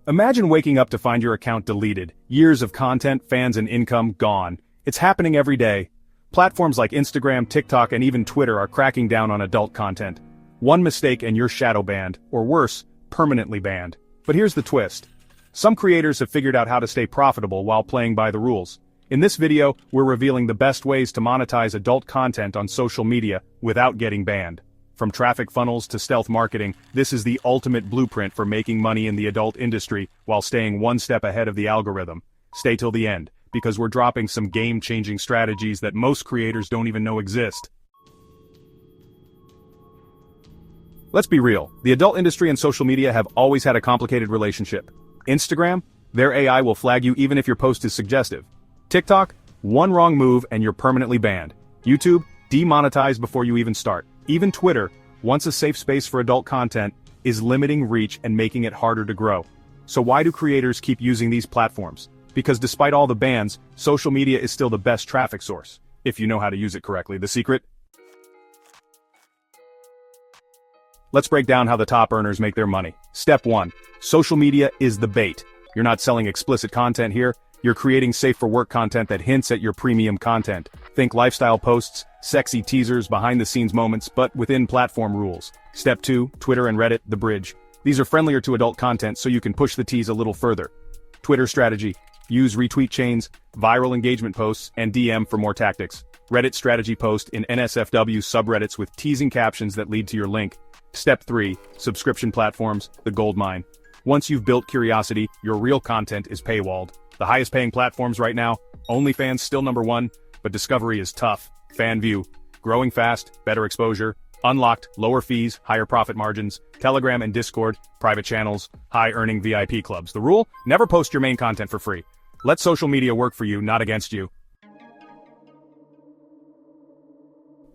Imagine waking up to find your account deleted, years of content, fans and income gone. It's happening every day. Platforms like Instagram, TikTok and even Twitter are cracking down on adult content. One mistake and you're shadow banned, or worse, permanently banned. But here's the twist. Some creators have figured out how to stay profitable while playing by the rules. In this video, we're revealing the best ways to monetize adult content on social media without getting banned. From traffic funnels to stealth marketing, this is the ultimate blueprint for making money in the adult industry while staying one step ahead of the algorithm. Stay till the end, because we're dropping some game-changing strategies that most creators don't even know exist. Let's be real, the adult industry and social media have always had a complicated relationship. Instagram, their AI will flag you even if your post is suggestive. TikTok, one wrong move and you're permanently banned. YouTube, demonetized before you even start. Even Twitter, once a safe space for adult content, is limiting reach and making it harder to grow. So why do creators keep using these platforms? Because despite all the bans, social media is still the best traffic source, if you know how to use it correctly. The secret? Let's break down how the top earners make their money. Step 1. Social media is the bait. You're not selling explicit content here. You're creating safe-for-work content that hints at your premium content. Think lifestyle posts, sexy teasers, behind-the-scenes moments, but within platform rules. Step 2, Twitter and Reddit, the bridge. These are friendlier to adult content so you can push the tease a little further. Twitter strategy. Use retweet chains, viral engagement posts, and DM for more tactics. Reddit strategy post in NSFW subreddits with teasing captions that lead to your link. Step 3, subscription platforms, the goldmine. Once you've built curiosity, your real content is paywalled. The highest paying platforms right now, OnlyFans still #1, but discovery is tough. Fan view, growing fast, better exposure, unlocked, lower fees, higher profit margins, Telegram and Discord, private channels, high earning VIP clubs. The rule, never post your main content for free. Let social media work for you, not against you.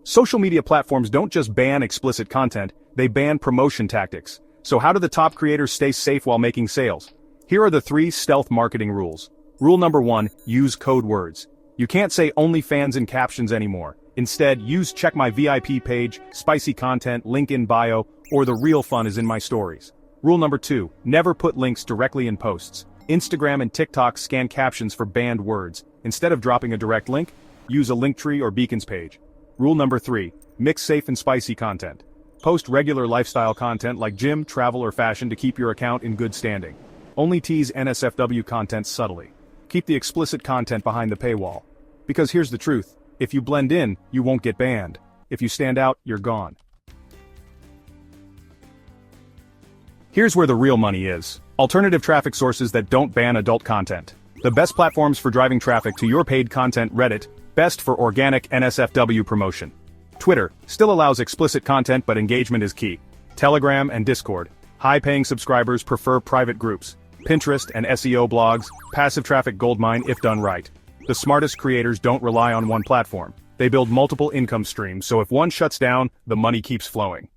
Social media platforms don't just ban explicit content, they ban promotion tactics. So how do the top creators stay safe while making sales? Here are the 3 stealth marketing rules. Rule number 1, use code words. You can't say OnlyFans in captions anymore. Instead, use check my VIP page, spicy content, link in bio, or the real fun is in my stories. Rule number 2, never put links directly in posts. Instagram and TikTok scan captions for banned words. Instead of dropping a direct link, use a Linktree or Beacons page. Rule number 3, mix safe and spicy content. Post regular lifestyle content like gym, travel, or fashion to keep your account in good standing. Only tease NSFW content subtly. Keep the explicit content behind the paywall. Because here's the truth, if you blend in, you won't get banned. If you stand out, you're gone. Here's where the real money is. Alternative traffic sources that don't ban adult content. The best platforms for driving traffic to your paid content. Reddit, best for organic NSFW promotion. Twitter, still allows explicit content but engagement is key. Telegram and Discord, high-paying subscribers prefer private groups. Pinterest and SEO blogs, passive traffic goldmine if done right. The smartest creators don't rely on one platform. They build multiple income streams, so if one shuts down, the money keeps flowing.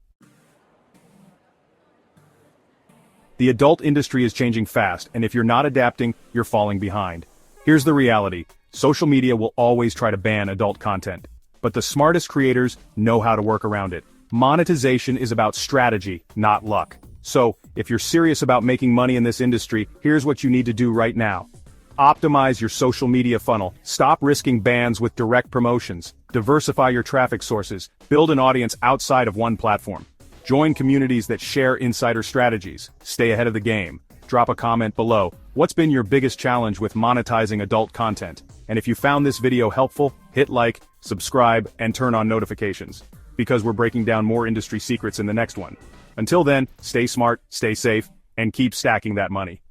The adult industry is changing fast, and if you're not adapting, you're falling behind. Here's the reality. Social media will always try to ban adult content. But the smartest creators know how to work around it. Monetization is about strategy, not luck. So, if you're serious about making money in this industry, here's what you need to do right now. Optimize your social media funnel. Stop risking bans with direct promotions. Diversify your traffic sources. Build an audience outside of one platform. Join communities that share insider strategies. Stay ahead of the game. Drop a comment below. What's been your biggest challenge with monetizing adult content? And if you found this video helpful, hit like, subscribe, and turn on notifications. Because we're breaking down more industry secrets in the next one. Until then, stay smart, stay safe, and keep stacking that money.